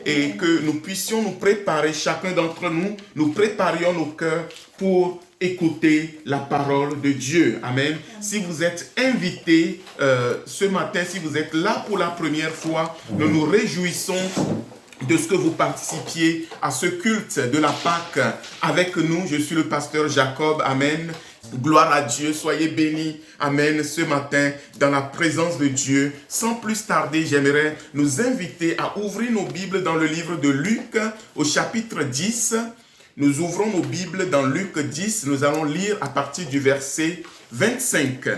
et que nous puissions nous préparer, chacun d'entre nous, nous préparions nos cœurs pour écouter la parole de Dieu. Amen. Si vous êtes invités ce matin, si vous êtes là pour la première fois, nous nous réjouissons de ce que vous participiez à ce culte de la Pâque avec nous. Je suis le pasteur Jacob. Amen. Gloire à Dieu. Soyez bénis. Amen. Ce matin, dans la présence de Dieu. Sans plus tarder, j'aimerais nous inviter à ouvrir nos Bibles dans le livre de Luc au chapitre 10. Nous ouvrons nos Bibles dans Luc 10. Nous allons lire à partir du verset 25.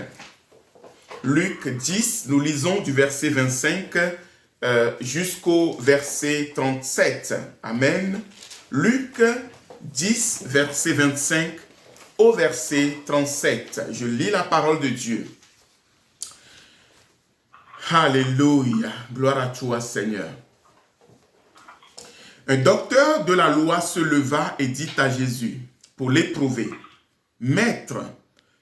Luc 10, nous lisons du verset 25 jusqu'au verset 37. Amen. Luc 10, verset 25 au verset 37. Je lis la parole de Dieu. Alléluia. Gloire à toi, Seigneur. Un docteur de la loi se leva et dit à Jésus, pour l'éprouver, « Maître,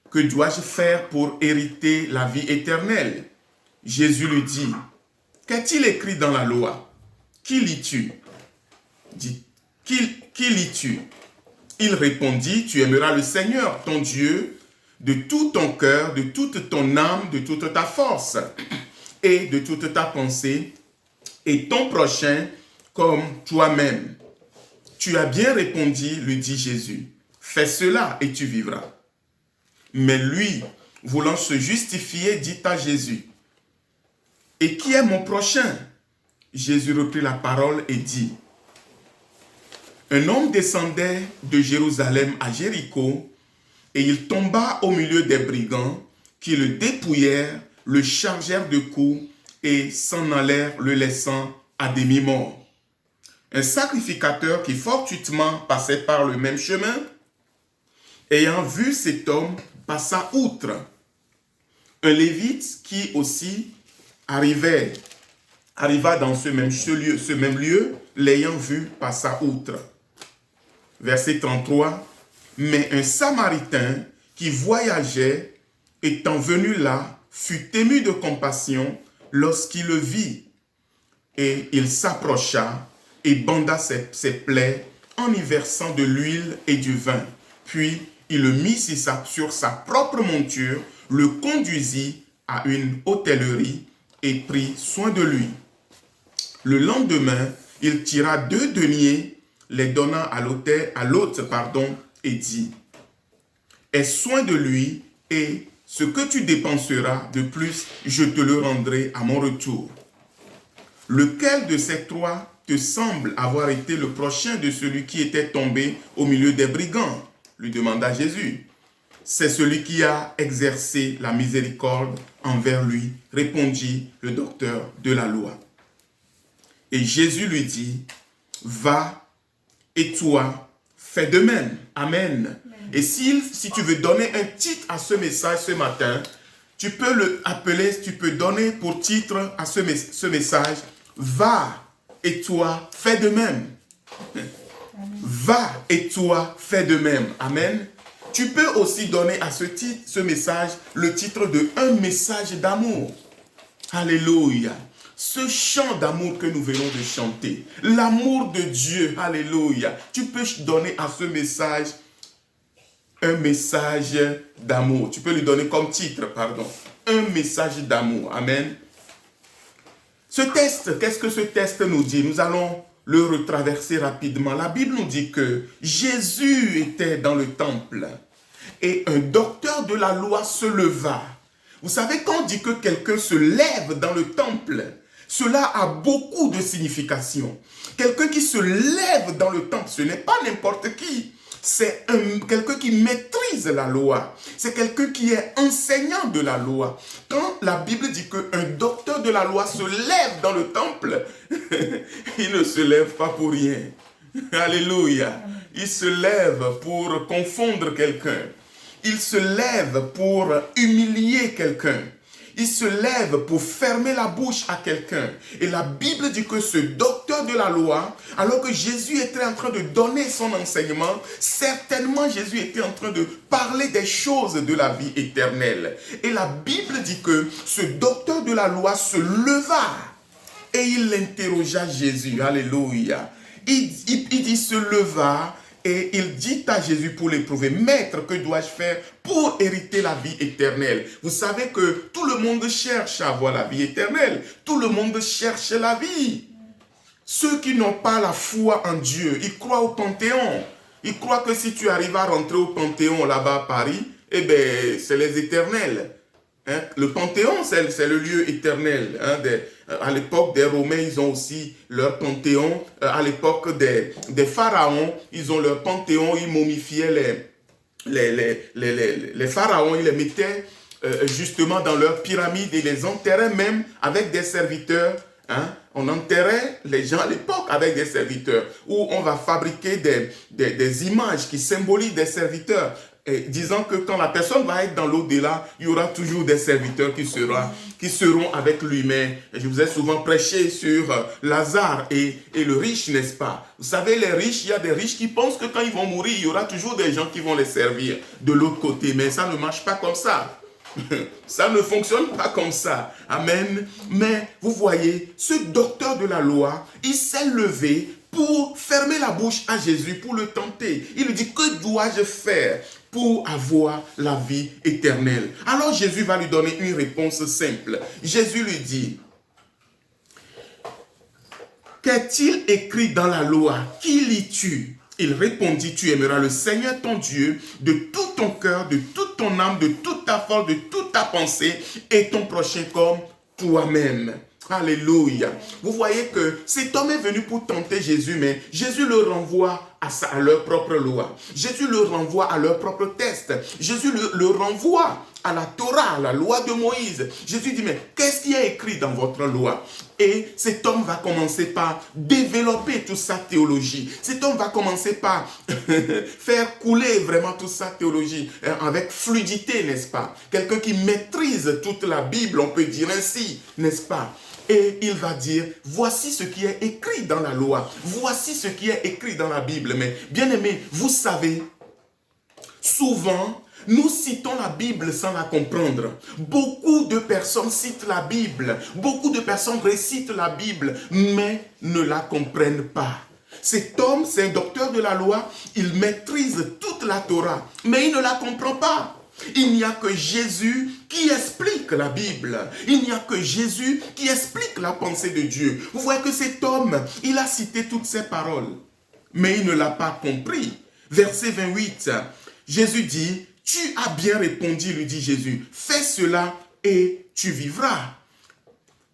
que dois-je faire pour hériter la vie éternelle ?» Jésus lui dit, « Qu'est-il écrit dans la loi? Qui lis-tu » dit, « Qui lis-tu » Il répondit, « Tu aimeras le Seigneur, ton Dieu, de tout ton cœur, de toute ton âme, de toute ta force et de toute ta pensée, et ton prochain comme toi-même. » Tu as bien répondu, lui dit Jésus. Fais cela et tu vivras. Mais lui, voulant se justifier, dit à Jésus, et qui est mon prochain? Jésus reprit la parole et dit, un homme descendait de Jérusalem à Jéricho, et il tomba au milieu des brigands qui le dépouillèrent, le chargèrent de coups et s'en allèrent le laissant à demi-mort. Un sacrificateur qui fortuitement passait par le même chemin, ayant vu cet homme, passa outre. Un lévite qui aussi arriva dans ce même lieu, l'ayant vu, passa outre. Verset 33. Mais un Samaritain qui voyageait, étant venu là, fut ému de compassion lorsqu'il le vit. Et il s'approcha et banda ses plaies en y versant de l'huile et du vin. Puis il le mit sur sa propre monture, le conduisit à une hôtellerie et prit soin de lui. Le lendemain, il tira 2 deniers, les donna à l'hôte, et dit, « Aie soin de lui, et ce que tu dépenseras de plus, je te le rendrai à mon retour. » Lequel de ces 3 te semble avoir été le prochain de celui qui était tombé au milieu des brigands? Lui demanda Jésus. C'est celui qui a exercé la miséricorde envers lui, répondit le docteur de la loi. Et Jésus lui dit, va et toi, fais de même. Amen. Et si tu veux donner un titre à ce message ce matin, tu peux donner pour titre à ce message, va et toi, fais de même. Va et toi, fais de même. Amen. Tu peux aussi donner à ce message le titre de un message d'amour. Alléluia. Ce chant d'amour que nous venons de chanter, l'amour de Dieu, alléluia. Tu peux donner à ce message un message d'amour. Tu peux lui donner comme titre, un message d'amour. Amen. Ce test, qu'est-ce que ce test nous dit? Nous allons le retraverser rapidement. La Bible nous dit que Jésus était dans le temple et un docteur de la loi se leva. Vous savez, quand on dit que quelqu'un se lève dans le temple, cela a beaucoup de signification. Quelqu'un qui se lève dans le temple, ce n'est pas n'importe qui. C'est quelqu'un qui maîtrise la loi. C'est quelqu'un qui est enseignant de la loi. Quand la Bible dit qu'un docteur de la loi se lève dans le temple, il ne se lève pas pour rien. Alléluia. Il se lève pour confondre quelqu'un. Il se lève pour humilier quelqu'un. Il se lève pour fermer la bouche à quelqu'un. Et la Bible dit que ce docteur de la loi, alors que Jésus était en train de donner son enseignement, certainement Jésus était en train de parler des choses de la vie éternelle. Et la Bible dit que ce docteur de la loi se leva. et il interrogea Jésus. Alléluia. Il dit, se leva et il dit à Jésus pour l'éprouver, Maître, que dois-je faire pour hériter la vie éternelle? Vous savez que tout le monde cherche à avoir la vie éternelle. Tout le monde cherche la vie. Ceux qui n'ont pas la foi en Dieu, ils croient au Panthéon. Ils croient que si tu arrives à rentrer au Panthéon là-bas à Paris, eh bien, c'est les éternels. Hein? Le Panthéon, c'est le lieu éternel. Hein? À l'époque des Romains, ils ont aussi leur Panthéon. À l'époque des Pharaons, ils ont leur Panthéon. Ils momifiaient les Pharaons, ils les mettaient justement dans leur pyramide et les enterraient même avec des serviteurs. Hein? On enterrait les gens à l'époque avec des serviteurs, où on va fabriquer des images qui symbolisent des serviteurs, et disant que quand la personne va être dans l'au-delà, il y aura toujours des serviteurs qui seront avec lui. Mais je vous ai souvent prêché sur Lazare et le riche, n'est-ce pas? Vous savez, les riches, il y a des riches qui pensent que quand ils vont mourir, il y aura toujours des gens qui vont les servir de l'autre côté. Mais ça ne marche pas comme ça. Ça ne fonctionne pas comme ça. Amen. Mais vous voyez, ce docteur de la loi, il s'est levé pour fermer la bouche à Jésus, pour le tenter. Il lui dit, que dois-je faire pour avoir la vie éternelle? Alors Jésus va lui donner une réponse simple. Jésus lui dit, qu'est-il écrit dans la loi? Qui lis-tu? Il répondit, tu aimeras le Seigneur ton Dieu de tout ton cœur, de toute ton âme, de toute ta force, de toute ta pensée, et ton prochain comme toi-même. Alléluia. Vous voyez que cet homme est venu pour tenter Jésus, mais Jésus le renvoie à leur propre loi. Jésus le renvoie à leur propre test. Jésus le renvoie à la Torah, à la loi de Moïse. Jésus dit, mais qu'est-ce qui est écrit dans votre loi? Et cet homme va commencer par développer toute sa théologie. Cet homme va commencer par faire couler vraiment toute sa théologie avec fluidité, n'est-ce pas? Quelqu'un qui maîtrise toute la Bible, on peut dire ainsi, n'est-ce pas? Et il va dire, voici ce qui est écrit dans la loi. Voici ce qui est écrit dans la Bible. Mais bien aimé, vous savez, souvent, nous citons la Bible sans la comprendre. Beaucoup de personnes citent la Bible. Beaucoup de personnes récitent la Bible, mais ne la comprennent pas. Cet homme, c'est un docteur de la loi. Il maîtrise toute la Torah, mais il ne la comprend pas. Il n'y a que Jésus qui explique la Bible. Il n'y a que Jésus qui explique la pensée de Dieu. Vous voyez que cet homme, il a cité toutes ces paroles, mais il ne l'a pas compris. Verset 28, Jésus dit, tu as bien répondu, lui dit Jésus, fais cela et tu vivras.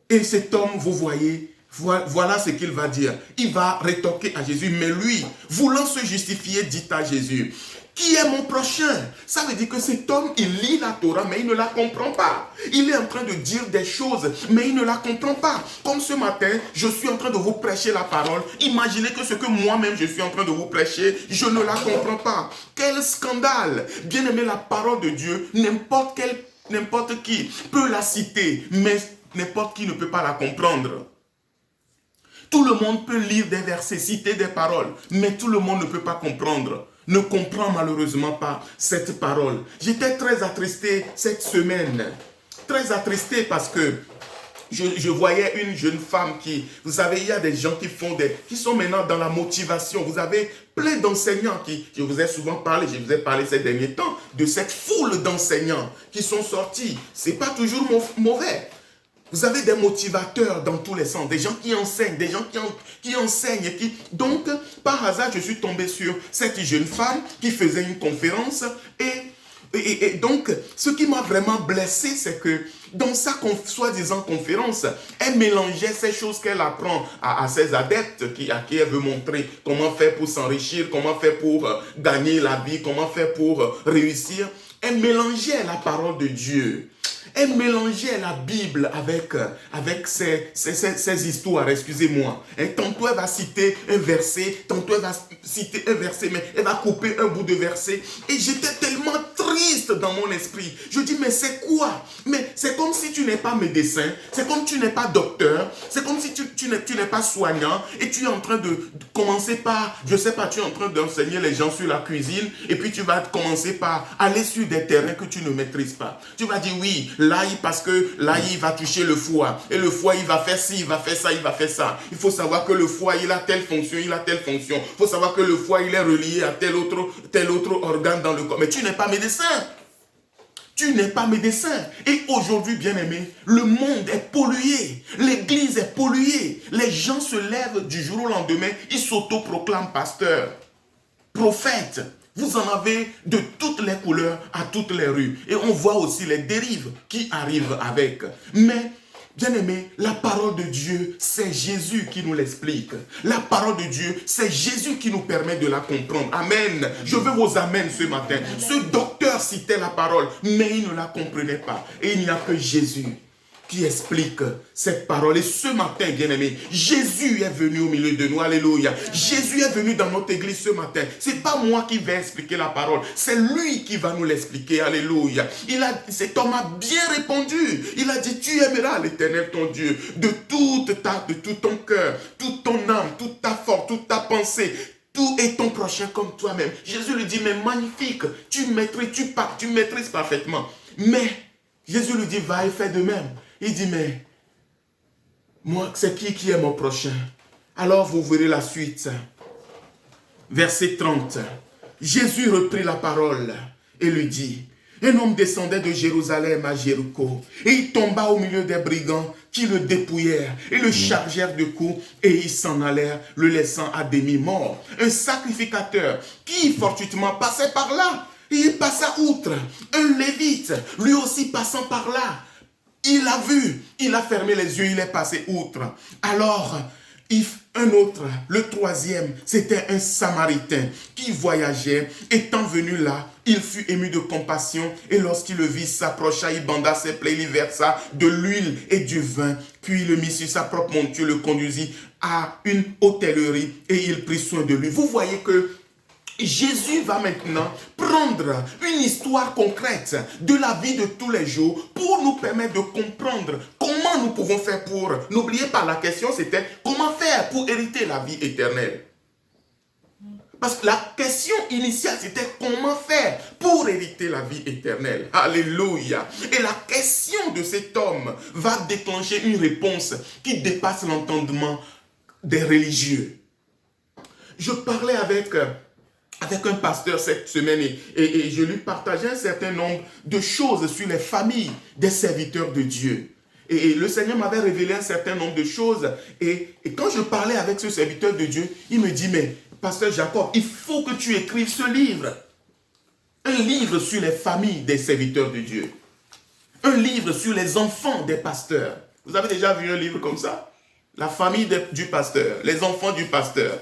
Et cet homme, vous voyez, voilà ce qu'il va dire. Il va rétorquer à Jésus, mais lui, voulant se justifier, dit à Jésus, qui est mon prochain? Ça veut dire que cet homme, il lit la Torah, mais il ne la comprend pas. Il est en train de dire des choses, mais il ne la comprend pas. Comme ce matin, je suis en train de vous prêcher la parole. Imaginez que ce que moi-même je suis en train de vous prêcher, je ne la comprends pas. Quel scandale! Bien aimé, la parole de Dieu, n'importe qui peut la citer, mais n'importe qui ne peut pas la comprendre. Tout le monde peut lire des versets, citer des paroles, mais tout le monde ne peut pas comprendre. Ne comprend malheureusement pas cette parole. J'étais très attristé cette semaine. Très attristé parce que je voyais une jeune femme qui, vous savez, il y a des gens qui sont maintenant dans la motivation. Vous avez plein d'enseignants je vous ai souvent parlé, je vous ai parlé ces derniers temps, de cette foule d'enseignants qui sont sortis. Ce n'est pas toujours mauvais. Vous avez des motivateurs dans tous les sens, des gens qui enseignent, des gens qui enseignent. Donc, par hasard, je suis tombé sur cette jeune femme qui faisait une conférence. Et donc, ce qui m'a vraiment blessé, c'est que dans sa soi-disant conférence, elle mélangeait ces choses qu'elle apprend à ses adeptes, à qui elle veut montrer comment faire pour s'enrichir, comment faire pour gagner la vie, comment faire pour réussir. Elle mélangeait la parole de Dieu. Elle mélangeait la Bible avec ses histoires, excusez-moi. Tantôt elle va citer un verset, tantôt elle va citer un verset, mais elle va couper un bout de verset. Et j'étais tellement triste triste dans mon esprit. Je dis, mais c'est quoi? Mais c'est comme si tu n'es pas médecin, c'est comme si tu n'es pas docteur, c'est comme si tu n'es pas soignant et tu es en train de commencer par, je sais pas, tu es en train d'enseigner les gens sur la cuisine et puis tu vas commencer par aller sur des terrains que tu ne maîtrises pas. Tu vas dire, oui, l'ail, parce que l'ail, il va toucher le foie et le foie, il va faire ci, il va faire ça, il va faire ça. Il faut savoir que le foie, il a telle fonction, il a telle fonction. Il faut savoir que le foie, il est relié à tel autre organe dans le corps. Mais tu n'es pas médecin. Tu n'es pas médecin. Et aujourd'hui, bien-aimé, le monde est pollué. L'église est polluée. Les gens se lèvent du jour au lendemain. Ils s'autoproclament pasteurs, prophètes. Vous en avez de toutes les couleurs à toutes les rues. Et on voit aussi les dérives qui arrivent avec. Mais, bien-aimé, la parole de Dieu, c'est Jésus qui nous l'explique. La parole de Dieu, c'est Jésus qui nous permet de la comprendre. Amen. Je veux vos amens ce matin. Ce docteur citait la parole, mais il ne la comprenait pas. Et il n'y a que Jésus qui explique cette parole. Et ce matin, bien-aimé, Jésus est venu au milieu de nous. Alléluia. Jésus est venu dans notre église ce matin. Ce n'est pas moi qui vais expliquer la parole. C'est lui qui va nous l'expliquer. Alléluia. Cet homme a bien répondu. Il a dit, tu aimeras l'Éternel ton Dieu de tout ton cœur, toute ton âme, toute ta force, toute ta pensée. Tout est ton prochain comme toi-même. Jésus lui dit, mais magnifique, tu maîtrises parfaitement. Mais Jésus lui dit, va et fais de même. Il dit, mais moi, c'est qui est mon prochain? Alors vous verrez la suite. Verset 30. Jésus reprit la parole et lui dit, un homme descendait de Jérusalem à Jéricho et il tomba au milieu des brigands qui le dépouillèrent et le chargèrent de coups et ils s'en allèrent, le laissant à demi mort. Un sacrificateur qui fortuitement passait par là, il passa outre. Un lévite, lui aussi passant par là, il a vu, il a fermé les yeux, il est passé outre. Alors, un autre, le troisième, c'était un Samaritain qui voyageait. Étant venu là, il fut ému de compassion et lorsqu'il le vit, s'approcha, il banda ses plaies, il y versa de l'huile et du vin. Puis il le mit sur sa propre monture, le conduisit à une hôtellerie et il prit soin de lui. Vous voyez que Jésus va maintenant prendre une histoire concrète de la vie de tous les jours pour nous permettre de comprendre comment nous pouvons faire pour... N'oubliez pas, la question c'était comment faire pour hériter la vie éternelle. Parce que la question initiale c'était comment faire pour hériter la vie éternelle. Alléluia. Et la question de cet homme va déclencher une réponse qui dépasse l'entendement des religieux. Je parlais avec un pasteur cette semaine et je lui partageais un certain nombre de choses sur les familles des serviteurs de Dieu. Et le Seigneur m'avait révélé un certain nombre de choses. Et quand je parlais avec ce serviteur de Dieu, il me dit, mais pasteur Jacob, il faut que tu écrives ce livre. Un livre sur les familles des serviteurs de Dieu. Un livre sur les enfants des pasteurs. Vous avez déjà vu un livre comme ça? La famille du pasteur, les enfants du pasteur.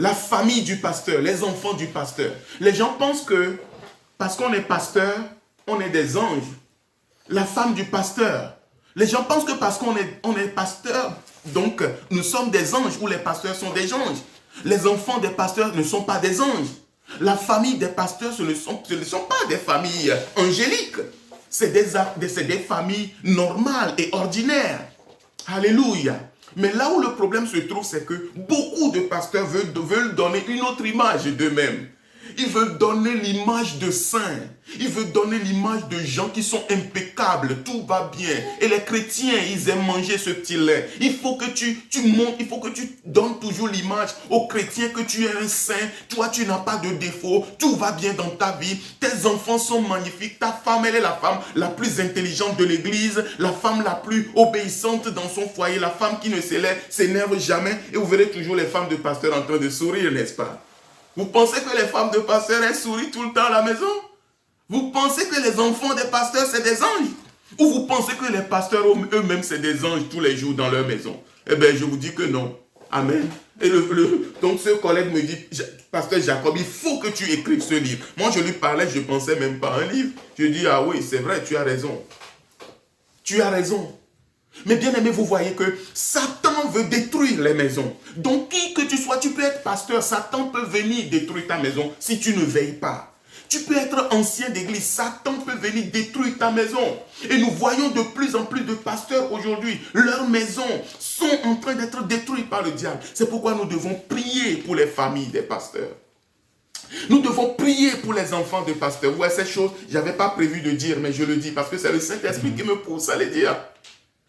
La famille du pasteur, les enfants du pasteur. Les gens pensent que parce qu'on est pasteur, on est des anges. La femme du pasteur. Les gens pensent que parce qu'on est pasteur, donc nous sommes des anges ou les pasteurs sont des anges. Les enfants des pasteurs ne sont pas des anges. La famille des pasteurs, ce ne sont pas des familles angéliques. C'est des familles normales et ordinaires. Alléluia. Mais là où le problème se trouve, c'est que beaucoup de pasteurs veulent donner une autre image d'eux-mêmes. Ils veulent donner l'image de saints. Ils veulent donner l'image de gens qui sont impeccables. Tout va bien. Et les chrétiens, ils aiment manger ce petit lait. Il faut que tu montres, il faut que tu donnes toujours l'image aux chrétiens que tu es un saint. Toi, tu n'as pas de défaut. Tout va bien dans ta vie. Tes enfants sont magnifiques. Ta femme, elle est la femme la plus intelligente de l'église. La femme la plus obéissante dans son foyer. La femme qui ne s'énerve jamais. Et vous verrez toujours les femmes de pasteurs en train de sourire, n'est-ce pas? Vous pensez que les femmes de pasteurs, elles sourient tout le temps à la maison? Vous pensez que les enfants des pasteurs, c'est des anges? Ou vous pensez que les pasteurs eux-mêmes, c'est des anges tous les jours dans leur maison? Eh bien, je vous dis que non. Amen. Et donc, ce collègue me dit, pasteur Jacob, il faut que tu écrives ce livre. Moi, je lui parlais, je ne pensais même pas à un livre. Je dis, ah oui, c'est vrai, tu as raison. Tu as raison. Mais bien aimé, vous voyez que Satan veut détruire les maisons. Donc qui que tu sois, tu peux être pasteur, Satan peut venir détruire ta maison si tu ne veilles pas. Tu peux être ancien d'église, Satan peut venir détruire ta maison. Et nous voyons de plus en plus de pasteurs aujourd'hui, leurs maisons sont en train d'être détruites par le diable. C'est pourquoi nous devons prier pour les familles des pasteurs. Nous devons prier pour les enfants des pasteurs. Ouais, ces choses, je n'avais pas prévu de dire, mais je le dis parce que c'est le Saint-Esprit qui me pousse à les dire.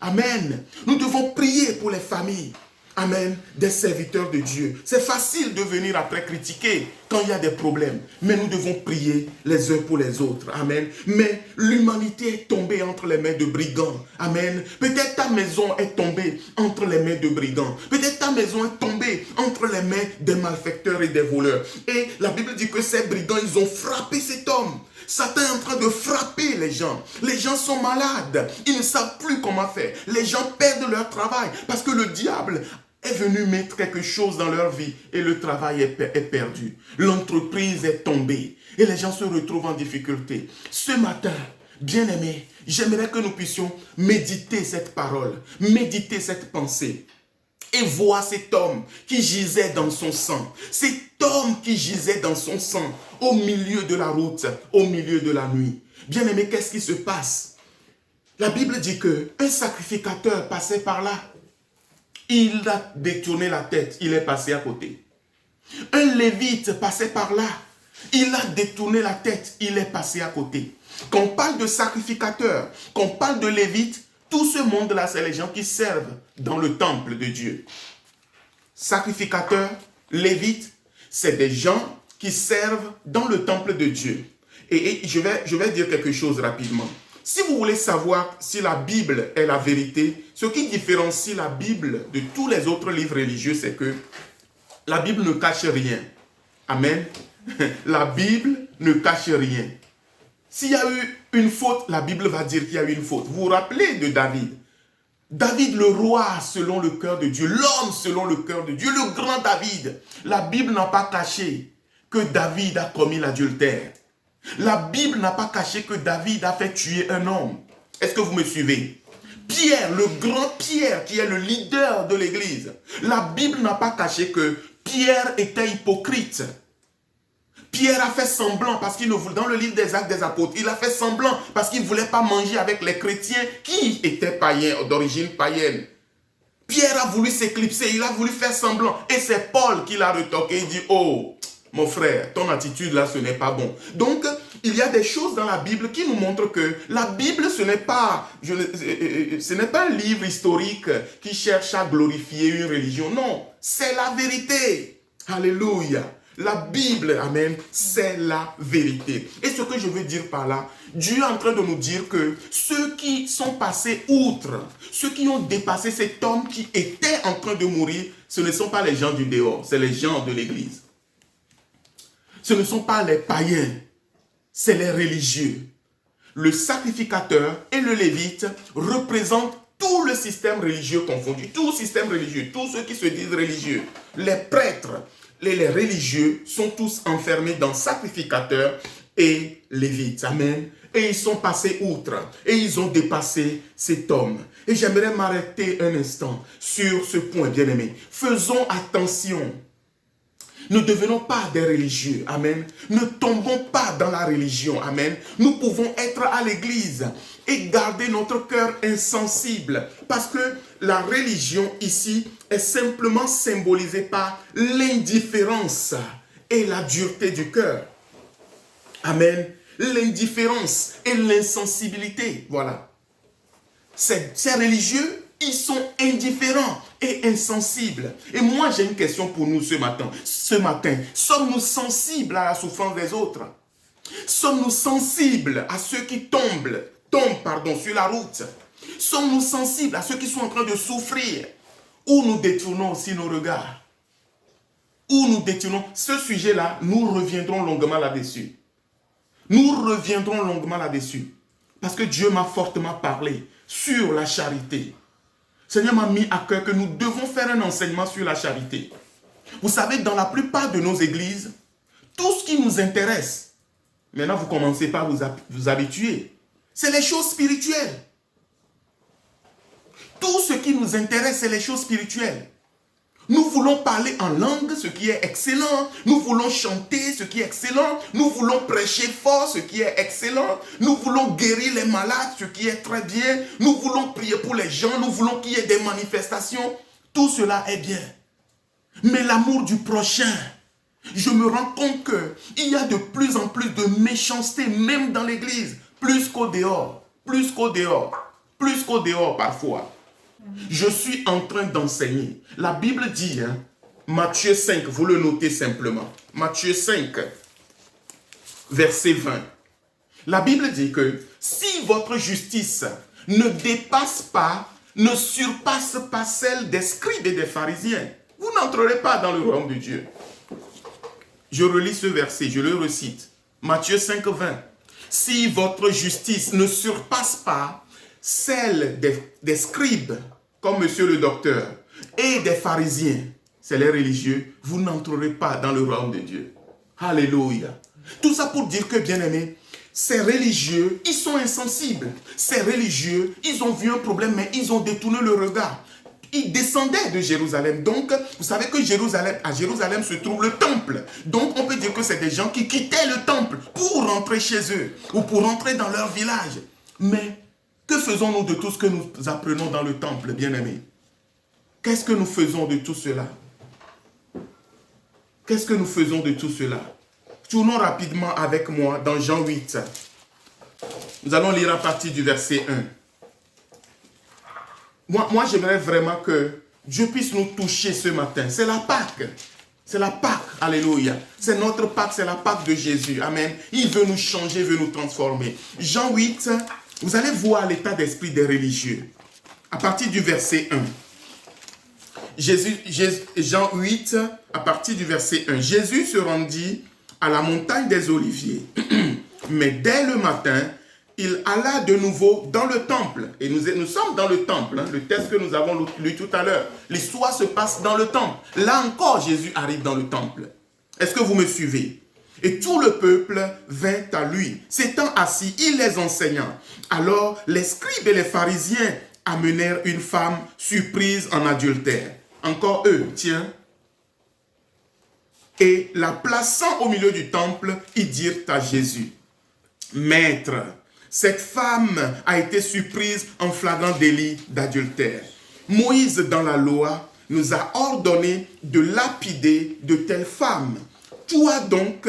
Amen. Nous devons prier pour les familles. Amen, des serviteurs de Dieu. C'est facile de venir après critiquer quand il y a des problèmes. Mais nous devons prier les uns pour les autres. Amen. Mais l'humanité est tombée entre les mains de brigands. Amen. Peut-être ta maison est tombée entre les mains de brigands. Peut-être ta maison est tombée entre les mains des malfaiteurs et des voleurs. Et la Bible dit que ces brigands, ils ont frappé cet homme. Satan est en train de frapper les gens. Les gens sont malades. Ils ne savent plus comment faire. Les gens perdent leur travail parce que le diable est venu mettre quelque chose dans leur vie et le travail est perdu. L'entreprise est tombée et les gens se retrouvent en difficulté. Ce matin, bien-aimés, j'aimerais que nous puissions méditer cette parole, méditer cette pensée et voir cet homme qui gisait dans son sang. Cet homme qui gisait dans son sang au milieu de la route, au milieu de la nuit. Bien-aimés, qu'est-ce qui se passe? La Bible dit qu'un sacrificateur passait par là. Il a détourné la tête, il est passé à côté. Un lévite passait par là. Il a détourné la tête, il est passé à côté. Quand on parle de sacrificateur, quand on parle de lévite, tout ce monde-là, c'est les gens qui servent dans le temple de Dieu. Sacrificateur, lévite, c'est des gens qui servent dans le temple de Dieu. Et je vais dire quelque chose rapidement. Si vous voulez savoir si la Bible est la vérité, ce qui différencie la Bible de tous les autres livres religieux, c'est que la Bible ne cache rien. Amen. La Bible ne cache rien. S'il y a eu une faute, la Bible va dire qu'il y a eu une faute. Vous vous rappelez de David? David, le roi selon le cœur de Dieu, l'homme selon le cœur de Dieu, le grand David. La Bible n'a pas caché que David a commis l'adultère. La Bible n'a pas caché que David a fait tuer un homme. Est-ce que vous me suivez? Pierre, le grand Pierre, qui est le leader de l'église. La Bible n'a pas caché que Pierre était hypocrite. Pierre a fait semblant parce qu'il ne voulait, dans le livre des Actes des Apôtres, il a fait semblant parce qu'il ne voulait pas manger avec les chrétiens qui étaient païens, d'origine païenne. Pierre a voulu s'éclipser, il a voulu faire semblant. Et c'est Paul qui l'a retoqué. Il dit, oh, mon frère, ton attitude là, ce n'est pas bon. Donc, il y a des choses dans la Bible qui nous montrent que la Bible, ce n'est pas un livre historique qui cherche à glorifier une religion. Non, c'est la vérité. Alléluia. La Bible, amen, c'est la vérité. Et ce que je veux dire par là, Dieu est en train de nous dire que ceux qui sont passés outre, ceux qui ont dépassé cet homme qui était en train de mourir, ce ne sont pas les gens du dehors, c'est les gens de l'église. Ce ne sont pas les païens, c'est les religieux. Le sacrificateur et le lévite représentent tout le système religieux confondu, tout système religieux, tous ceux qui se disent religieux, les prêtres, les religieux sont tous enfermés dans sacrificateurs et lévites. Amen. Et ils sont passés outre. Et ils ont dépassé cet homme. Et j'aimerais m'arrêter un instant sur ce point, bien-aimé. Faisons attention. Ne devenons pas des religieux. Amen. Ne tombons pas dans la religion. Amen. Nous pouvons être à l'église et garder notre cœur insensible. Parce que la religion ici est simplement symbolisée par l'indifférence et la dureté du cœur. Amen. L'indifférence et l'insensibilité. Voilà. Ces religieux, ils sont indifférents et insensibles. Et moi, j'ai une question pour nous ce matin. Sommes-nous sensibles à la souffrance des autres? Sommes-nous sensibles à ceux qui tombent sur la route? Sommes-nous sensibles à ceux qui sont en train de souffrir? Ou nous détournons aussi nos regards? Ou nous détournons? Ce sujet-là, nous reviendrons longuement là-dessus. Nous reviendrons longuement là-dessus. Parce que Dieu m'a fortement parlé sur la charité. Seigneur m'a mis à cœur que nous devons faire un enseignement sur la charité. Vous savez, dans la plupart de nos églises, tout ce qui nous intéresse, maintenant vous commencez par vous habituer, c'est les choses spirituelles. Tout ce qui nous intéresse, c'est les choses spirituelles. Nous voulons parler en langue, ce qui est excellent. Nous voulons chanter, ce qui est excellent. Nous voulons prêcher fort, ce qui est excellent. Nous voulons guérir les malades, ce qui est très bien. Nous voulons prier pour les gens. Nous voulons qu'il y ait des manifestations. Tout cela est bien. Mais l'amour du prochain, je me rends compte qu'il y a de plus en plus de méchanceté, même dans l'église. Plus qu'au dehors. Plus qu'au dehors. Plus qu'au dehors parfois. Je suis en train d'enseigner. La Bible dit, Matthieu 5, vous le notez simplement. Matthieu 5, verset 20. La Bible dit que si votre justice ne dépasse pas, ne surpasse pas celle des scribes et des pharisiens, vous n'entrerez pas dans le royaume de Dieu. Je relis ce verset, je le recite. Matthieu 5, 20. Si votre justice ne surpasse pas celle des scribes, comme monsieur le docteur, et des pharisiens, c'est les religieux, vous n'entrerez pas dans le royaume de Dieu. Alléluia. Tout ça pour dire que, bien-aimés, ces religieux, ils sont insensibles. Ces religieux, ils ont vu un problème, mais ils ont détourné le regard. Ils descendaient de Jérusalem. Donc, vous savez que à Jérusalem se trouve le temple. Donc, on peut dire que c'est des gens qui quittaient le temple pour rentrer chez eux ou pour rentrer dans leur village. Mais, que faisons-nous de tout ce que nous apprenons dans le temple, bien-aimés? Qu'est-ce que nous faisons de tout cela? Qu'est-ce que nous faisons de tout cela? Tournons rapidement avec moi dans Jean 8. Nous allons lire à partir du verset 1. Moi, j'aimerais vraiment que Dieu puisse nous toucher ce matin. C'est la Pâque. C'est la Pâque. Alléluia. C'est notre Pâque, c'est la Pâque de Jésus. Amen. Il veut nous changer, il veut nous transformer. Jean 8, vous allez voir l'état d'esprit des religieux. À partir du verset 1. Jean 8, à partir du verset 1. Jésus se rendit à la montagne des Oliviers. Mais dès le matin, il alla de nouveau dans le temple. Et nous sommes dans le temple, le texte que nous avons lu tout à l'heure. L'histoire se passe dans le temple. Là encore, Jésus arrive dans le temple. Est-ce que vous me suivez? Et tout le peuple vint à lui. S'étant assis, il les enseigna. Alors, les scribes et les pharisiens amenèrent une femme surprise en adultère. Encore eux, tiens. Et la plaçant au milieu du temple, ils dirent à Jésus, « Maître, cette femme a été surprise en flagrant délit d'adultère. Moïse, dans la loi, nous a ordonné de lapider de telles femmes. Toi donc,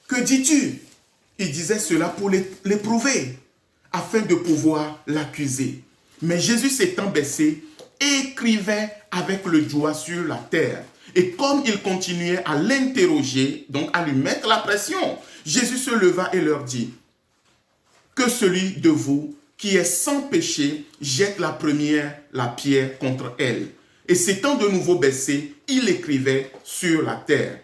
que dis-tu » Il disait cela pour l'éprouver, afin de pouvoir l'accuser. Mais Jésus s'étant baissé, écrivait avec le doigt sur la terre. Et comme il continuait à l'interroger, donc à lui mettre la pression, Jésus se leva et leur dit, « Que celui de vous qui est sans péché jette la première la pierre contre elle. » Et s'étant de nouveau baissé, il écrivait sur la terre.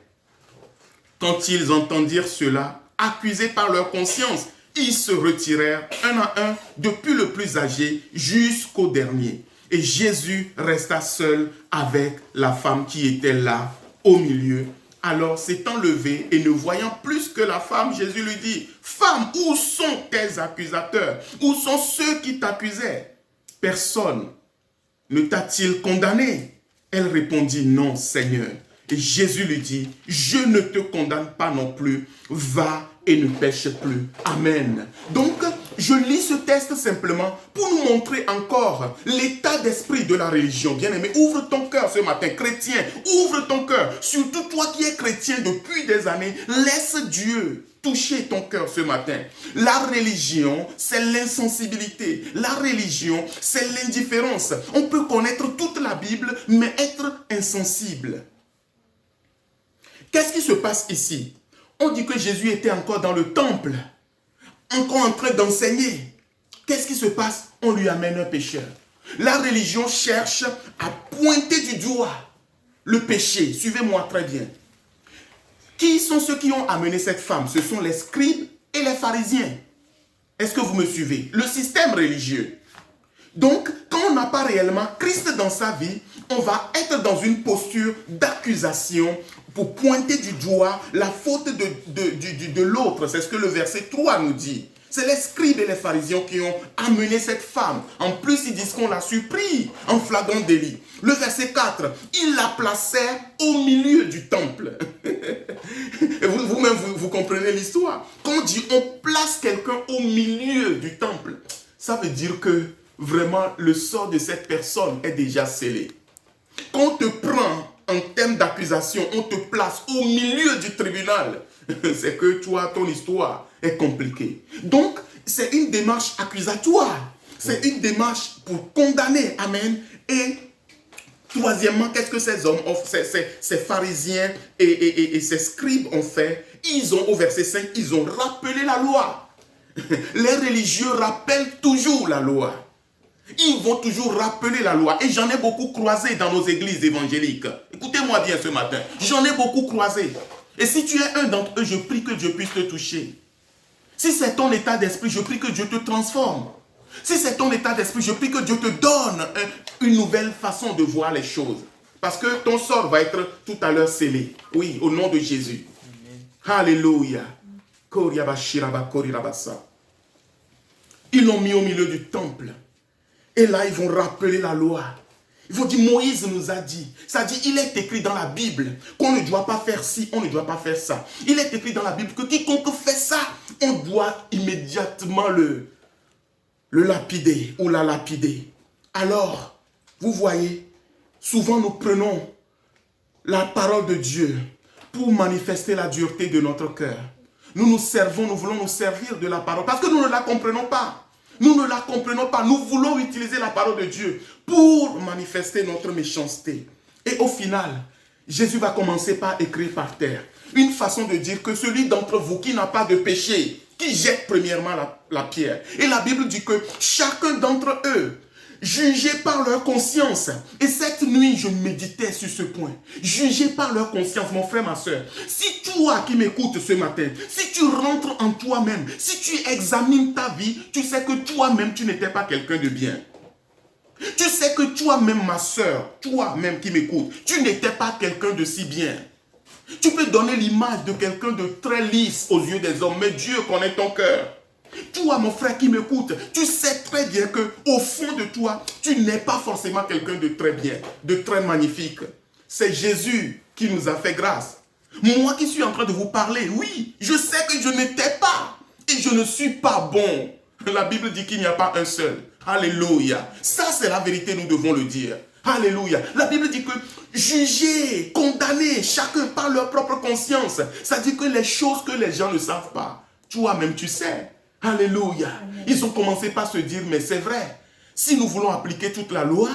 Quand ils entendirent cela, accusés par leur conscience, ils se retirèrent un à un, depuis le plus âgé jusqu'au dernier. Et Jésus resta seul avec la femme qui était là, au milieu. Alors, s'étant levé et ne voyant plus que la femme, Jésus lui dit, « Femme, où sont tes accusateurs? Où sont ceux qui t'accusaient? Personne ne t'a-t-il condamné? » Elle répondit, « Non, Seigneur. » Et Jésus lui dit, « Je ne te condamne pas non plus. Va et ne pêche plus. » Amen. Donc, je lis ce texte simplement pour nous montrer encore l'état d'esprit de la religion. Bien-aimé, ouvre ton cœur ce matin, chrétien. Ouvre ton cœur. Surtout toi qui es chrétien depuis des années, laisse Dieu toucher ton cœur ce matin. La religion, c'est l'insensibilité. La religion, c'est l'indifférence. On peut connaître toute la Bible, mais être insensible. Qu'est-ce qui se passe ici? On dit que Jésus était encore dans le temple, encore en train d'enseigner. Qu'est-ce qui se passe? On lui amène un pécheur. La religion cherche à pointer du doigt le péché. Suivez-moi très bien. Qui sont ceux qui ont amené cette femme? Ce sont les scribes et les pharisiens. Est-ce que vous me suivez? Le système religieux. Donc, quand on n'a pas réellement Christ dans sa vie, on va être dans une posture d'accusation pour pointer du doigt la faute de l'autre. C'est ce que le verset 3 nous dit. C'est les scribes et les pharisiens qui ont amené cette femme. En plus, ils disent qu'on l'a surpris en flagrant délit. Le verset 4, ils la placèrent au milieu du temple. Et vous-même, vous comprenez l'histoire. Quand on dit on place quelqu'un au milieu du temple, ça veut dire que vraiment le sort de cette personne est déjà scellé. Quand on te prend en termes d'accusation, on te place au milieu du tribunal, c'est que toi, ton histoire est compliquée. Donc, c'est une démarche accusatoire. C'est une démarche pour condamner. Amen. Et troisièmement, qu'est-ce que ces hommes, ces pharisiens et ces scribes ont fait? Ils ont, au verset 5, ils ont rappelé la loi. Les religieux rappellent toujours la loi. Ils vont toujours rappeler la loi. Et j'en ai beaucoup croisé dans nos églises évangéliques. Écoutez-moi bien ce matin. J'en ai beaucoup croisé. Et si tu es un d'entre eux, je prie que Dieu puisse te toucher. Si c'est ton état d'esprit, je prie que Dieu te transforme. Si c'est ton état d'esprit, je prie que Dieu te donne une nouvelle façon de voir les choses. Parce que ton sort va être tout à l'heure scellé. Oui, au nom de Jésus. Amen. Alléluia. Ils l'ont mis au milieu du temple. Et là, ils vont rappeler la loi. Ils vont dire, Moïse nous a dit. Ça dit, il est écrit dans la Bible qu'on ne doit pas faire ci, on ne doit pas faire ça. Il est écrit dans la Bible que quiconque fait ça, on doit immédiatement le lapider ou la lapider. Alors, vous voyez, souvent nous prenons la parole de Dieu pour manifester la dureté de notre cœur. Nous voulons nous servir de la parole parce que nous ne la comprenons pas. Nous ne la comprenons pas. Nous voulons utiliser la parole de Dieu pour manifester notre méchanceté. Et au final, Jésus va commencer par écrire par terre. Une façon de dire que celui d'entre vous qui n'a pas de péché, qui jette premièrement la pierre. Et la Bible dit que chacun d'entre eux, jugés par leur conscience. Et cette nuit, je méditais sur ce point. Jugés par leur conscience, mon frère, ma soeur. Si toi qui m'écoutes ce matin, si tu rentres en toi-même, si tu examines ta vie, tu sais que toi-même, tu n'étais pas quelqu'un de bien. Tu sais que toi-même, ma soeur, toi-même qui m'écoutes, tu n'étais pas quelqu'un de si bien. Tu peux donner l'image de quelqu'un de très lisse aux yeux des hommes, mais Dieu connaît ton cœur. Toi, mon frère qui m'écoute, tu sais très bien qu'au fond de toi, tu n'es pas forcément quelqu'un de très bien, de très magnifique. C'est Jésus qui nous a fait grâce. Moi qui suis en train de vous parler, oui, je sais que je n'étais pas et je ne suis pas bon. La Bible dit qu'il n'y a pas un seul. Alléluia. Ça, c'est la vérité, nous devons le dire. Alléluia. La Bible dit que juger, condamner, chacun par leur propre conscience. Ça dit que les choses que les gens ne savent pas, toi-même tu sais. Alléluia. Ils ont commencé par se dire, mais c'est vrai. Si nous voulons appliquer toute la loi,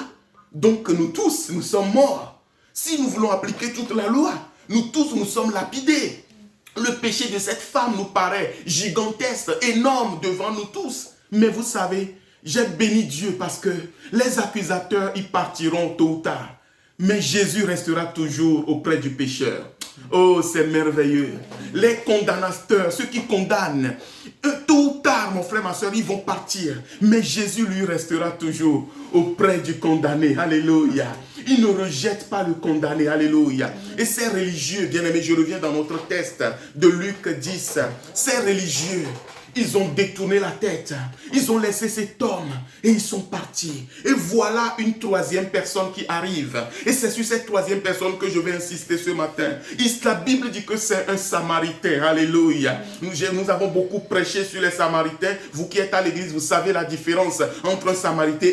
donc nous tous, nous sommes morts. Si nous voulons appliquer toute la loi, nous tous, nous sommes lapidés. Le péché de cette femme nous paraît gigantesque, énorme devant nous tous. Mais vous savez, j'ai béni Dieu parce que les accusateurs, ils partiront tôt ou tard. Mais Jésus restera toujours auprès du pécheur. Oh, c'est merveilleux. Les condamnateurs, ceux qui condamnent, tôt ou tard, mon frère, ma soeur, ils vont partir. Mais Jésus, lui, restera toujours auprès du condamné. Alléluia. Il ne rejette pas le condamné. Alléluia. Et ces religieux, bien-aimés, je reviens dans notre texte de Luc 10. Ces religieux, ils ont détourné la tête. Ils ont laissé cet homme et ils sont partis. Et voilà une troisième personne qui arrive. Et c'est sur cette troisième personne que je vais insister ce matin. La Bible dit que c'est un Samaritain. Alléluia. Nous avons beaucoup prêché sur les Samaritains. Vous qui êtes à l'église, vous savez la différence entre un Samaritain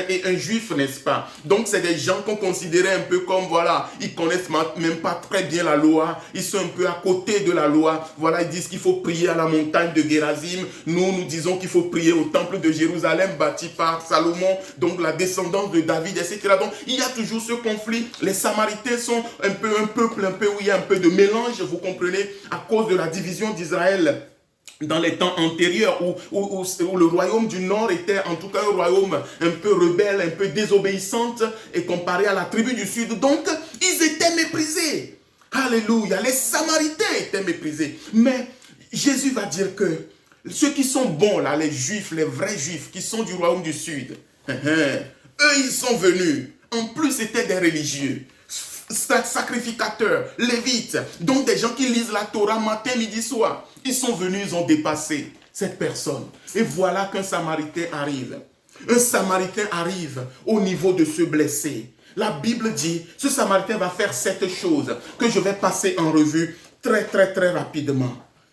et un juif, n'est-ce pas? Donc c'est des gens qu'on considérait un peu comme, voilà, ils connaissent même pas très bien la loi, ils sont un peu à côté de la loi. Voilà, ils disent qu'il faut prier à la montagne de Gérazim. Nous disons qu'il faut prier au temple de Jérusalem bâti par Salomon, donc la descendance de David, etc. Donc il y a toujours ce conflit. Les Samaritains sont un peuple où il y a un peu de mélange, vous comprenez, à cause de la division d'Israël. Dans les temps antérieurs où le royaume du Nord était en tout cas un royaume un peu rebelle, un peu désobéissant et comparé à la tribu du Sud. Donc, ils étaient méprisés. Alléluia. Les Samaritains étaient méprisés. Mais Jésus va dire que ceux qui sont bons là, les Juifs, les vrais Juifs qui sont du royaume du Sud, eux ils sont venus. En plus, c'était des religieux. sacrificateurs, lévites, donc des gens qui lisent la Torah matin, midi, soir. Ils sont venus, ils ont dépassé cette personne. Et voilà qu'un Samaritain arrive. Un Samaritain arrive au niveau de ce blessé. La Bible dit, ce Samaritain va faire cette chose que je vais passer en revue très rapidement.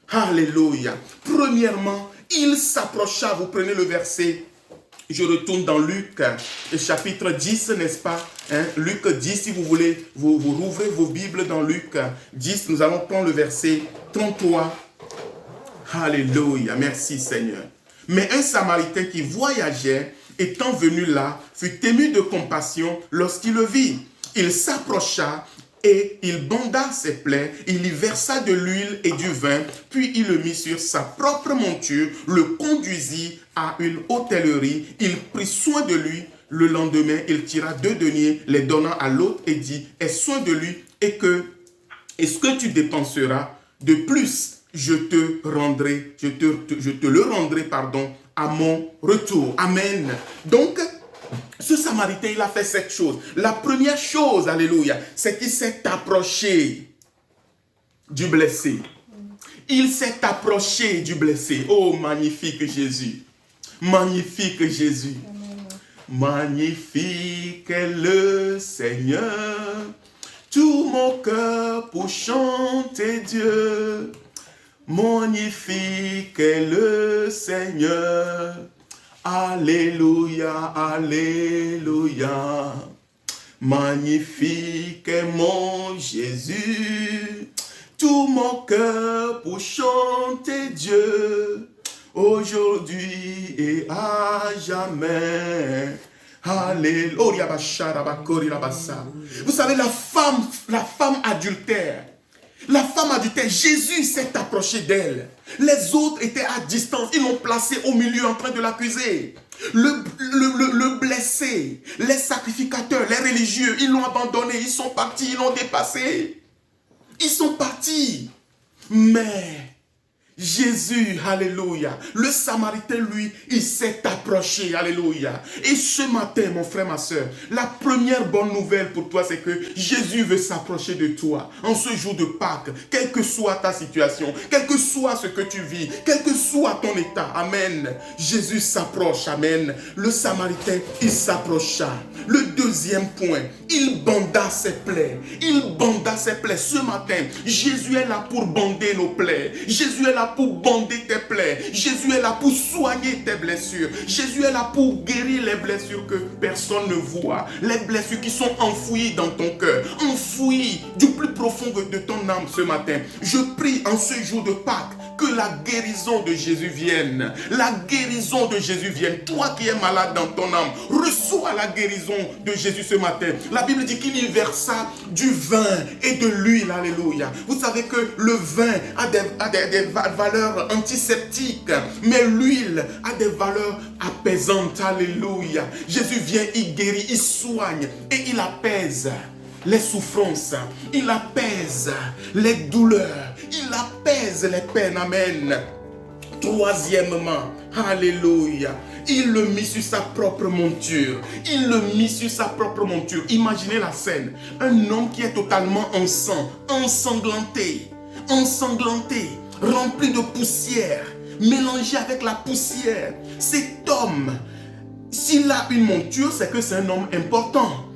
Alléluia. Premièrement, il s'approcha, vous prenez le verset, je retourne dans Luc, chapitre 10, n'est-ce pas? Luc 10, si vous voulez, vous rouvrez vos Bibles dans Luc 10, nous allons prendre le verset 33. Alléluia, merci Seigneur. Mais un Samaritain qui voyageait, étant venu là, fut ému de compassion lorsqu'il le vit. Il s'approcha et il banda ses plaies, il y versa de l'huile et du vin, puis il le mit sur sa propre monture, le conduisit à une hôtellerie, il prit soin de lui. Le lendemain, il tira 2 deniers, les donna à l'autre et dit, aie soin de lui et ce que tu dépenseras de plus, je te le rendrai, à mon retour. Amen. Donc, ce Samaritain, il a fait cette chose. La première chose, alléluia, c'est qu'il s'est approché du blessé. Il s'est approché du blessé. Oh, magnifique Jésus. Magnifique Jésus. Magnifique est le Seigneur. Tout mon cœur pour chanter Dieu. Magnifique est le Seigneur. Alléluia, alléluia. Magnifique est mon Jésus. Tout mon cœur pour chanter Dieu. Aujourd'hui et à jamais. Alléluia. Vous savez, la femme adultère. La femme adultère, Jésus s'est approché d'elle. Les autres étaient à distance. Ils l'ont placé au milieu en train de l'accuser. Le blessé, les sacrificateurs, les religieux, ils l'ont abandonné. Ils sont partis, ils l'ont dépassé. Ils sont partis. Mais Jésus, alléluia, le Samaritain, lui, il s'est approché, alléluia. Et ce matin, mon frère, ma soeur, la première bonne nouvelle pour toi, c'est que Jésus veut s'approcher de toi en ce jour de Pâques, quelle que soit ta situation, quel que soit ce que tu vis, quel que soit ton état, amen. Jésus s'approche, amen. Le Samaritain, il s'approcha. Le deuxième point, il banda ses plaies. Il banda ses plaies. Ce matin, Jésus est là pour bander nos plaies. Jésus est là pour bander tes plaies. Jésus est là pour soigner tes blessures. Jésus est là pour guérir les blessures que personne ne voit. Les blessures qui sont enfouies dans ton cœur. Enfouies du plus profond de ton âme ce matin. Je prie en ce jour de Pâques que la guérison de Jésus vienne. La guérison de Jésus vienne. Toi qui es malade dans ton âme, reçois la guérison de Jésus ce matin. La Bible dit qu'il y versa du vin et de l'huile. Alléluia. Vous savez que le vin a des valeurs antiseptiques, mais l'huile a des valeurs apaisantes. Alléluia. Jésus vient, il guérit, il soigne et il apaise les souffrances, il apaise les douleurs, il apaise les peines, amen. Troisièmement, alléluia, il le mit sur sa propre monture, il le mit sur sa propre monture. Imaginez la scène, un homme qui est totalement en sang, ensanglanté, rempli de poussière, mélangé avec la poussière. Cet homme, s'il a une monture, c'est que c'est un homme important.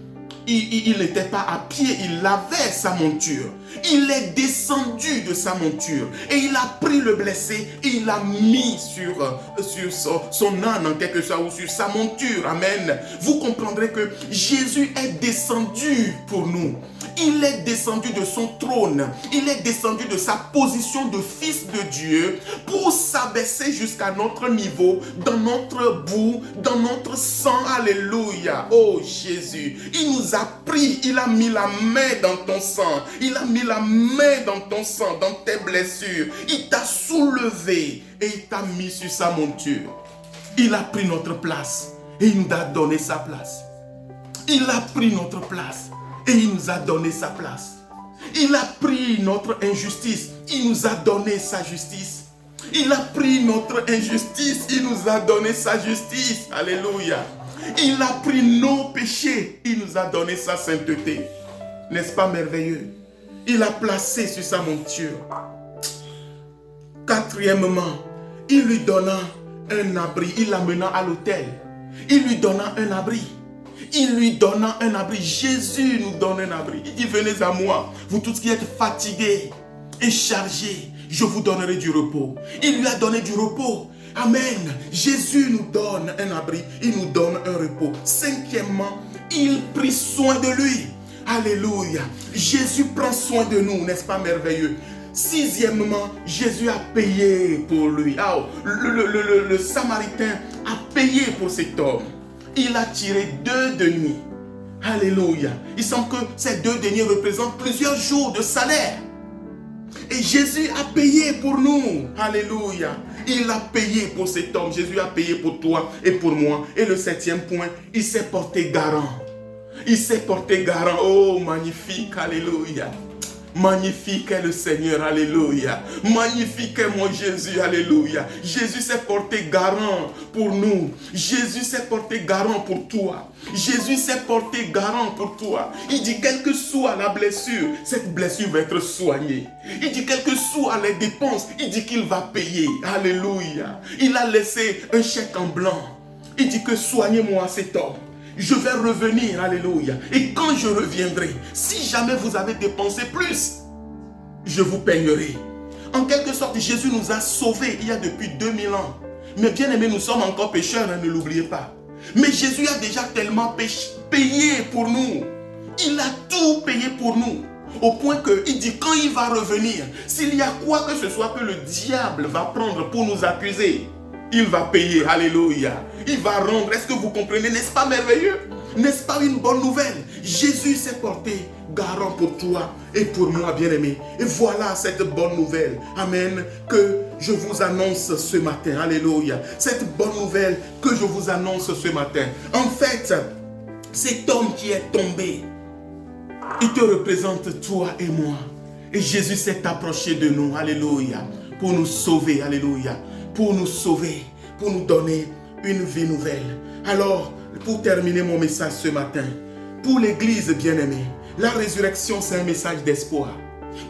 Il n'était pas à pied, il avait sa monture. Il est descendu de sa monture et il a pris le blessé et il l'a mis sur son âne en quelque sorte ou sur sa monture. Amen. Vous comprendrez que Jésus est descendu pour nous. Il est descendu de son trône. Il est descendu de sa position de fils de Dieu pour s'abaisser jusqu'à notre niveau, dans notre boue, dans notre sang. Alléluia. Oh Jésus, il nous a pris, il a mis la main dans ton sang. Il a mis la main dans ton sang, dans tes blessures. Il t'a soulevé et il t'a mis sur sa monture. Il a pris notre place et il nous a donné sa place. Il a pris notre place et il nous a donné sa place. Il a pris notre injustice, il nous a donné sa justice. Il a pris notre injustice, il nous a donné sa justice. Alléluia. Il a pris nos péchés, il nous a donné sa sainteté. N'est-ce pas merveilleux? Il l'a placé sur sa monture. Quatrièmement, il lui donna un abri. Il l'amena à l'autel. Il lui donna un abri. Il lui donna un abri. Jésus nous donne un abri. Il dit, venez à moi, vous tous qui êtes fatigués et chargés, je vous donnerai du repos. Il lui a donné du repos. Amen. Jésus nous donne un abri. Il nous donne un repos. Cinquièmement, il prit soin de lui. Alléluia. Jésus prend soin de nous, n'est-ce pas merveilleux? Sixièmement, Jésus a payé pour lui. Oh, le Samaritain a payé pour cet homme. Il a tiré 2 deniers. Alléluia. Il semble que ces 2 deniers représentent plusieurs jours de salaire. Et Jésus a payé pour nous. Alléluia. Il a payé pour cet homme. Jésus a payé pour toi et pour moi. Et le 7e point, il s'est porté garant. Il s'est porté garant. Oh, magnifique. Alléluia. Magnifique est le Seigneur, alléluia. Magnifique est mon Jésus, alléluia. Jésus s'est porté garant pour nous. Jésus s'est porté garant pour toi. Jésus s'est porté garant pour toi. Il dit, quelle que soit la blessure, cette blessure va être soignée. Il dit, quelles que soient les dépenses, il dit qu'il va payer. Alléluia. Il a laissé un chèque en blanc. Il dit que soignez-moi cet homme. Je vais revenir, alléluia. Et quand je reviendrai, si jamais vous avez dépensé plus, je vous payerai. En quelque sorte, Jésus nous a sauvés il y a depuis 2000 ans. Mais bien aimés, nous sommes encore pécheurs, hein, ne l'oubliez pas. Mais Jésus a déjà tellement payé pour nous. Il a tout payé pour nous. Au point qu'il dit, quand il va revenir, s'il y a quoi que ce soit que le diable va prendre pour nous accuser, il va payer, alléluia. Il va rendre, est-ce que vous comprenez? N'est-ce pas merveilleux? N'est-ce pas une bonne nouvelle? Jésus s'est porté garant pour toi et pour moi, bien-aimé. Et voilà cette bonne nouvelle, amen, que je vous annonce ce matin, alléluia. Cette bonne nouvelle que je vous annonce ce matin. En fait, cet homme qui est tombé, il te représente toi et moi. Et Jésus s'est approché de nous, alléluia, pour nous sauver, alléluia. Pour nous sauver, pour nous donner une vie nouvelle. Alors, pour terminer mon message ce matin, pour l'Église bien-aimée, la résurrection, c'est un message d'espoir.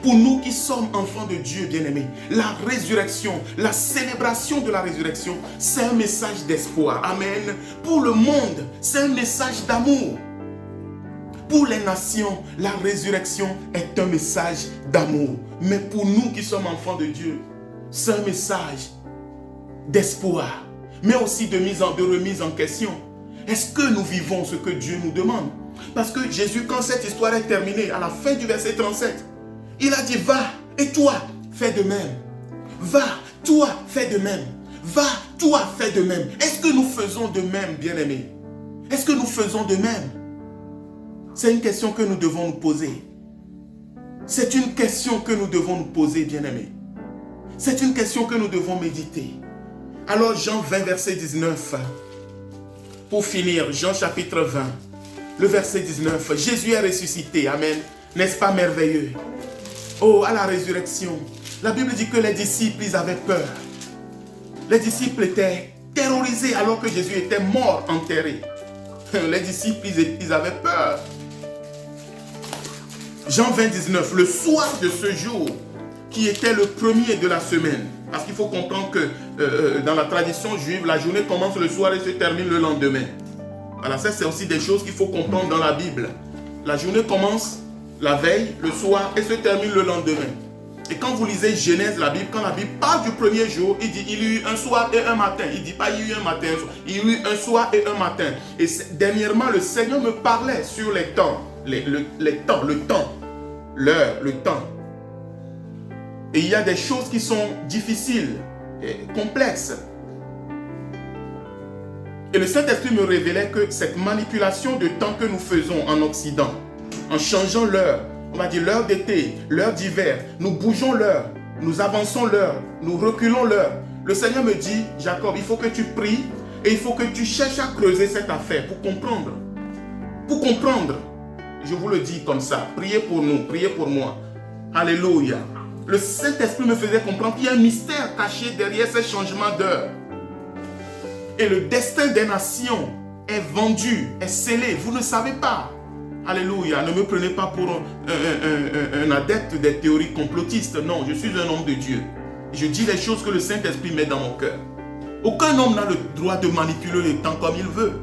Pour nous qui sommes enfants de Dieu bien-aimés, la résurrection, la célébration de la résurrection, c'est un message d'espoir. Amen. Pour le monde, c'est un message d'amour. Pour les nations, la résurrection est un message d'amour. Mais pour nous qui sommes enfants de Dieu, c'est un message d'espoir, mais aussi de remise en question. Est-ce que nous vivons ce que Dieu nous demande? Parce que Jésus, quand cette histoire est terminée, à la fin du verset 37, il a dit, va, et toi, fais de même. Va, toi, fais de même. Va, toi, fais de même. Est-ce que nous faisons de même, bien-aimés? Est-ce que nous faisons de même? C'est une question que nous devons nous poser. C'est une question que nous devons nous poser, bien-aimés. C'est une question que nous devons méditer. Alors Jean 20, verset 19. Pour finir, Jean chapitre 20, le verset 19. Jésus est ressuscité, amen. N'est-ce pas merveilleux? Oh, à la résurrection, la Bible dit que les disciples, ils avaient peur. Les disciples étaient terrorisés alors que Jésus était mort, enterré. Les disciples, ils avaient peur. Jean 20, 19. Le soir de ce jour, qui était le premier de la semaine. Parce qu'il faut comprendre que dans la tradition juive, la journée commence le soir et se termine le lendemain. Voilà, ça c'est aussi des choses qu'il faut comprendre dans la Bible. La journée commence la veille, le soir et se termine le lendemain. Et quand vous lisez Genèse, la Bible, quand la Bible parle du premier jour, il dit il y a eu un soir et un matin. Il ne dit pas il y a eu un matin, un soir. Il y a eu un soir et un matin. Et dernièrement, le Seigneur me parlait sur les temps. Le temps. L'heure, le temps. Et il y a des choses qui sont difficiles et complexes. Et le Saint-Esprit me révélait que cette manipulation de temps que nous faisons en Occident, en changeant l'heure, on va dire l'heure d'été, l'heure d'hiver, nous bougeons l'heure, nous avançons l'heure, nous reculons l'heure. Le Seigneur me dit, Jacob, il faut que tu pries et il faut que tu cherches à creuser cette affaire pour comprendre. Pour comprendre. Je vous le dis comme ça, priez pour nous, priez pour moi. Alléluia. Le Saint-Esprit me faisait comprendre qu'il y a un mystère caché derrière ces changements d'heure. Et le destin des nations est vendu, est scellé. Vous ne savez pas. Alléluia. Ne me prenez pas pour un adepte des théories complotistes. Non, je suis un homme de Dieu. Je dis les choses que le Saint-Esprit met dans mon cœur. Aucun homme n'a le droit de manipuler le temps comme il veut.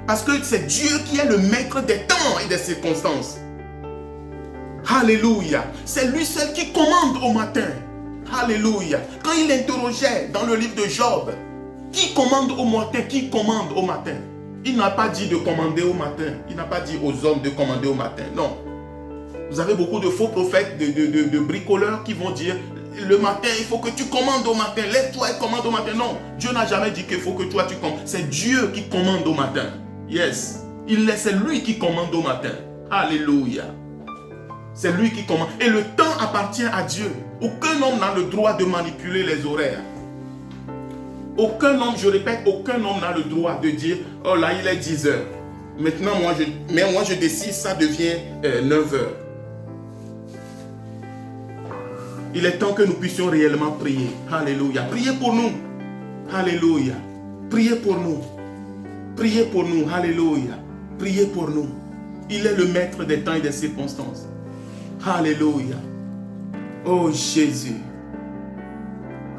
Parce que c'est Dieu qui est le maître des temps et des circonstances. Alléluia. C'est lui seul qui commande au matin. Alléluia. Quand il interrogeait dans le livre de Job, qui commande au matin? Qui commande au matin? Il n'a pas dit de commander au matin. Il n'a pas dit aux hommes de commander au matin. Non. Vous avez beaucoup de faux prophètes, de bricoleurs qui vont dire le matin, il faut que tu commandes au matin. Lève-toi et commande au matin. Non. Dieu n'a jamais dit qu'il faut que toi tu commandes. C'est Dieu qui commande au matin. Yes. C'est lui qui commande au matin. Alléluia. C'est lui qui commande. Et le temps appartient à Dieu. Aucun homme n'a le droit de manipuler les horaires. Aucun homme, je répète, aucun homme n'a le droit de dire « Oh là, il est 10 heures. Maintenant, moi je décide, ça devient 9 heures. » Il est temps que nous puissions réellement prier. Alléluia. Priez pour nous. Alléluia. Priez pour nous. Priez pour nous. Alléluia. Priez pour nous. Il est le maître des temps et des circonstances. Alléluia. Oh Jésus.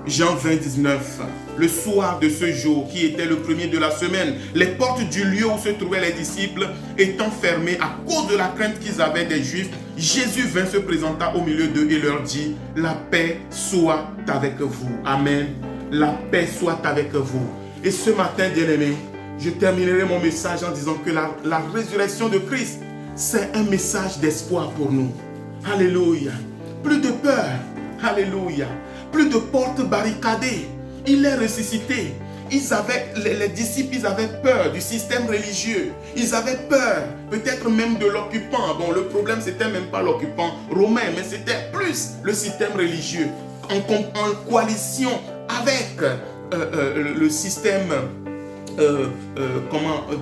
Jean 20, 19. Le soir de ce jour, qui était le premier de la semaine, les portes du lieu où se trouvaient les disciples étant fermées à cause de la crainte qu'ils avaient des Juifs, Jésus vint se présenter au milieu d'eux et leur dit, la paix soit avec vous. Amen. La paix soit avec vous. Et ce matin, bien-aimés, je terminerai mon message en disant que la résurrection de Christ, c'est un message d'espoir pour nous. Alléluia. Plus de peur. Alléluia. Plus de portes barricadées. Il est ressuscité. Les disciples, ils avaient peur du système religieux. Ils avaient peur, peut-être même de l'occupant. Bon, le problème, c'était même pas l'occupant romain, mais c'était plus le système religieux en coalition avec le système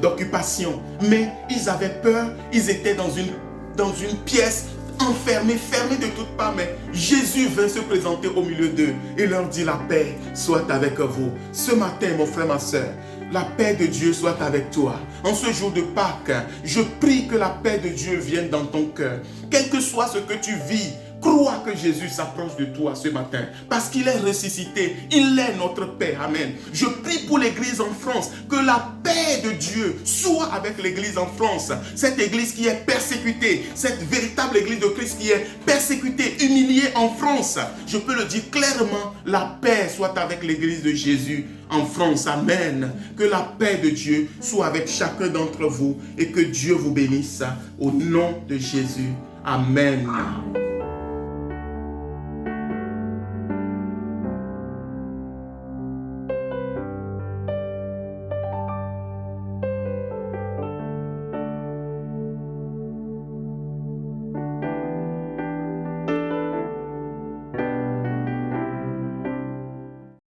d'occupation. Mais ils avaient peur. Ils étaient dans une pièce enfermés, fermés de toutes parts, mais Jésus vint se présenter au milieu d'eux et leur dit la paix soit avec vous. Ce matin, mon frère, ma soeur, la paix de Dieu soit avec toi. En ce jour de Pâques, je prie que la paix de Dieu vienne dans ton cœur. Quel que soit ce que tu vis, crois que Jésus s'approche de toi ce matin parce qu'il est ressuscité. Il est notre paix. Amen. Je prie pour l'église en France, que la paix de Dieu soit avec l'église en France. Cette église qui est persécutée, cette véritable église de Christ qui est persécutée, humiliée en France. Je peux le dire clairement, la paix soit avec l'église de Jésus en France. Amen. Que la paix de Dieu soit avec chacun d'entre vous et que Dieu vous bénisse au nom de Jésus. Amen.